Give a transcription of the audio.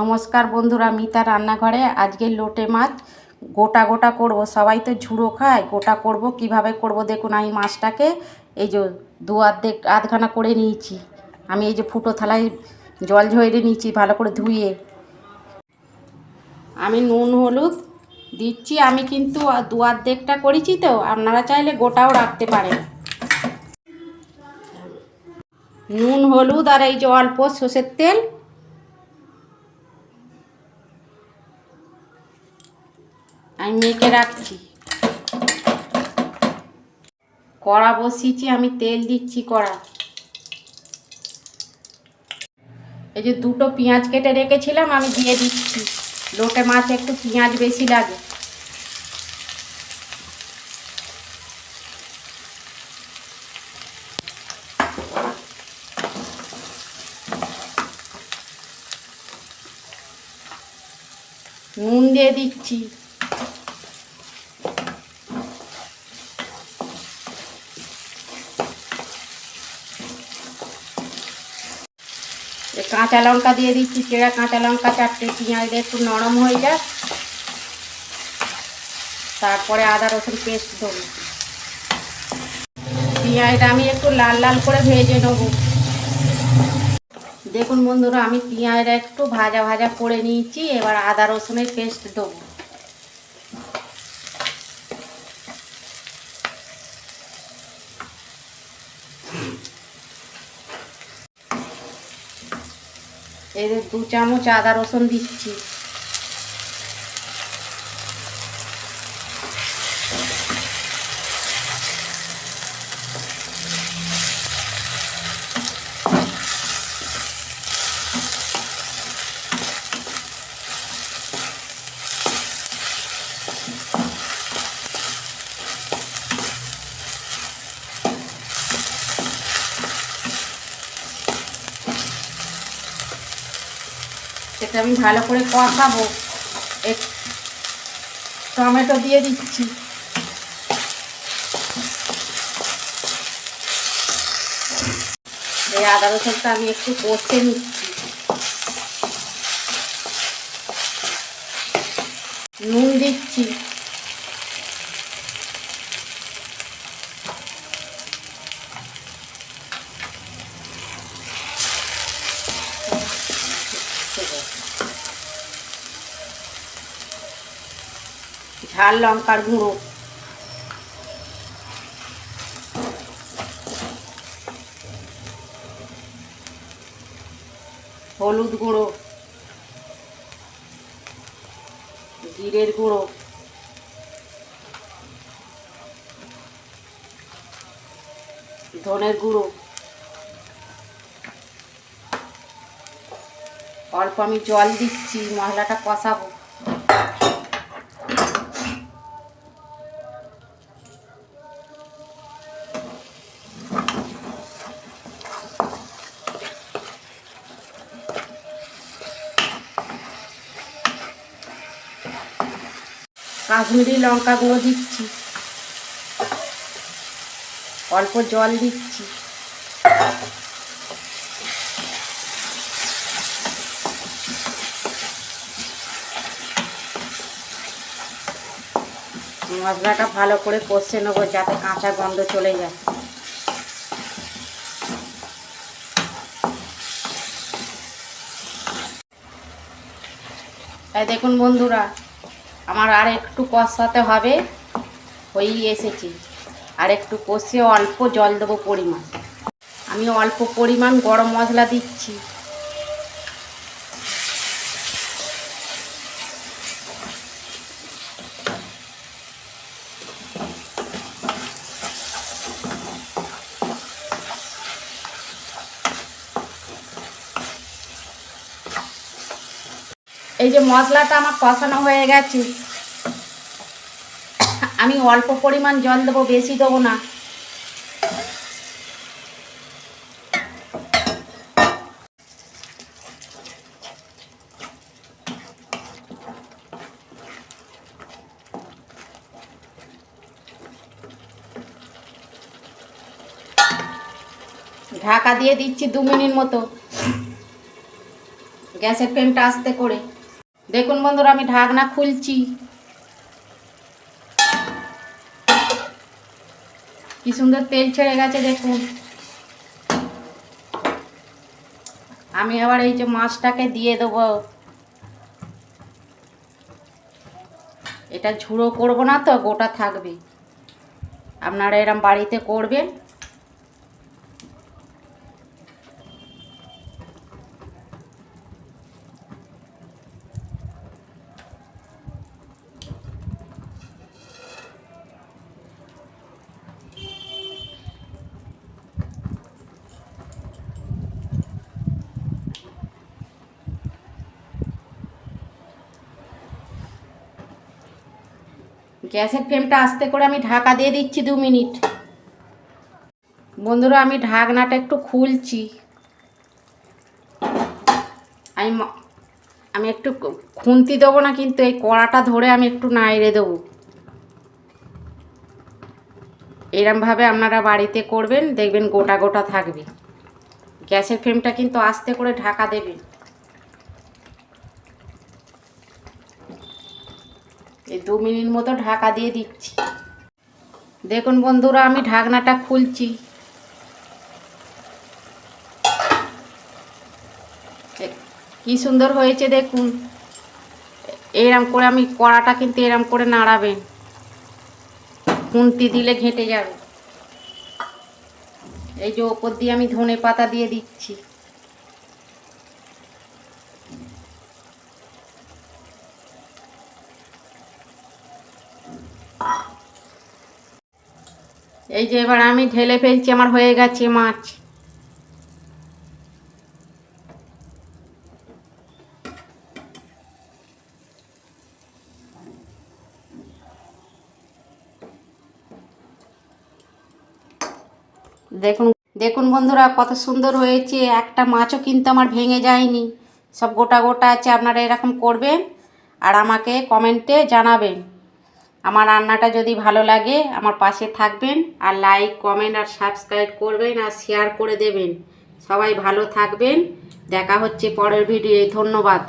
নমস্কার বন্ধুরা, মিতা রান্নাঘরে। আজকে লোটে মাছ গোটা গোটা করব। সবাই তো ঝুড়ো খায়, গোটা করব। কিভাবে করব দেখুন। আমি মাছটাকে এই যে আধখানা করে নিয়েছি। আমি এই যে ফুটো থালায় জল ঝরিয়ে নিয়েছি, ভালো করে ধুয়ে। আমি নুন হলুদ দিচ্ছি। আমি কিন্তু অর্ধেকটা করেছি, তো আপনারা চাইলে গোটাও রাখতে পারেন। নুন হলুদ আর এই যে অল্প সর্ষের তেল আমি মেখে রাখছি। কড়া বসিয়েছি, আমি তেল দিচ্ছি কড়া। এই যে দুটো পেঁয়াজ কেটে রেখেছিলাম, আমি দিয়ে দিচ্ছি। লোটে মাছ একটু পেঁয়াজ বেশি লাগে। নুন দিয়ে দিচ্ছি। কাঁচা লঙ্কা দিয়ে দিচ্ছি, চেরা কাঁচা লঙ্কা 4টে। পেঁয়াজটা একটু নরম হয়ে যায়, তারপরে আদা রসুন পেস্ট দেবো। পেঁয়াজটা আমি একটু লাল লাল করে ভেজে নেব। দেখুন বন্ধুরা, আমি পেঁয়াজটা একটু ভাজা ভাজা করে নিয়েছি। এবার আদা রসুনের পেস্ট দেবো। এই 2 চামচ আদা রসুন দিচ্ছি। সেটা আমি ভালো করে কষাবো। টমেটো দিয়ে দিচ্ছি। এই আদা রসুনটা আমি একটু কষে নিচ্ছি। নুন দিচ্ছি। ঝাল লঙ্কার গুঁড়ো, হলুদ গুঁড়ো, জিরের গুঁড়ো, ধনের গুঁড়ো, অল্প আমি জল দিচ্ছি। মশলাটা কষাবো। কাশ্মীরি লঙ্কা গুঁড়ো দিচ্ছি। অল্প জল দিচ্ছি। মশলাটা ভালো করে কষে নেবো, যাতে কাঁচা গন্ধ চলে যায়। তাই দেখুন বন্ধুরা, আমার আর একটু কষাতে হবে। হয়েই এসেছি। আর একটু কষে অল্প জল দেবো পরিমাণ। আমি অল্প পরিমাণ গরম মশলা দিচ্ছি। এই যে মশলাটা আমার কষানো হয়ে গেছে, আমি অল্প পরিমাণ জল দেবো, বেশি দেবো না। ঢাকা দিয়ে দিচ্ছি 2 মিনিট মতো। গ্যাসের ফ্লেমটা আস্তে করে। দেখুন বন্ধুরা আমি ঢাকনা খুলছি, কি সুন্দর তেল ছেড়ে গেছে দেখুন। আমি আবার এই যে মাছটাকে দিয়ে দেবো। এটা ঝুড়ো করব না তো, গোটা থাকবে। আপনারা এরম বাড়িতে করবেন। গ্যাসের ফ্লেমটা আস্তে করে আমি ঢাকা দিয়ে দিচ্ছি 2 মিনিট। বন্ধুরা আমি ঢাকনাটা একটু খুলছি। আমি একটু খুন্তি দেবো না, কিন্তু এই কড়াটা ধরে আমি একটু নাড়িয়ে দেবো। এরমভাবে আপনারা বাড়িতে করবেন, দেখবেন গোটা গোটা থাকবে। গ্যাসের ফ্লেমটা কিন্তু আস্তে করে ঢাকা দেবেন। এই 2 মিনিট মতো ঢাকা দিয়ে দিচ্ছি। দেখুন বন্ধুরা আমি ঢাকনাটা খুলছি। কি সুন্দর হয়েছে দেখুন। এরম করে আমি কড়াটা কিন্তু এরম করে নাড়াবেন, খুন্তি দিলে ঘেঁটে যাবে। এই যে ওপর দিয়ে আমি ধনে পাতা দিয়ে দিচ্ছি। এই যে এবার আমি ঢেলে ফেলছি, আমার হয়ে গেছে মাছ। দেখুন দেখুন বন্ধুরা কত সুন্দর হয়েছে। একটা মাছও কিন্তু আমার ভেঙে যায়নি, সব গোটা গোটা আছে। আপনারা এরকম করবেন আর আমাকে কমেন্টে জানাবেন। আমার রান্নাটা যদি ভালো লাগে আমার পাশে থাকবেন, আর লাইক কমেন্ট আর সাবস্ক্রাইব করবেন আর শেয়ার করে দেবেন। সবাই ভালো থাকবেন, দেখা হচ্ছে পরের ভিডিওয়ে। ধন্যবাদ।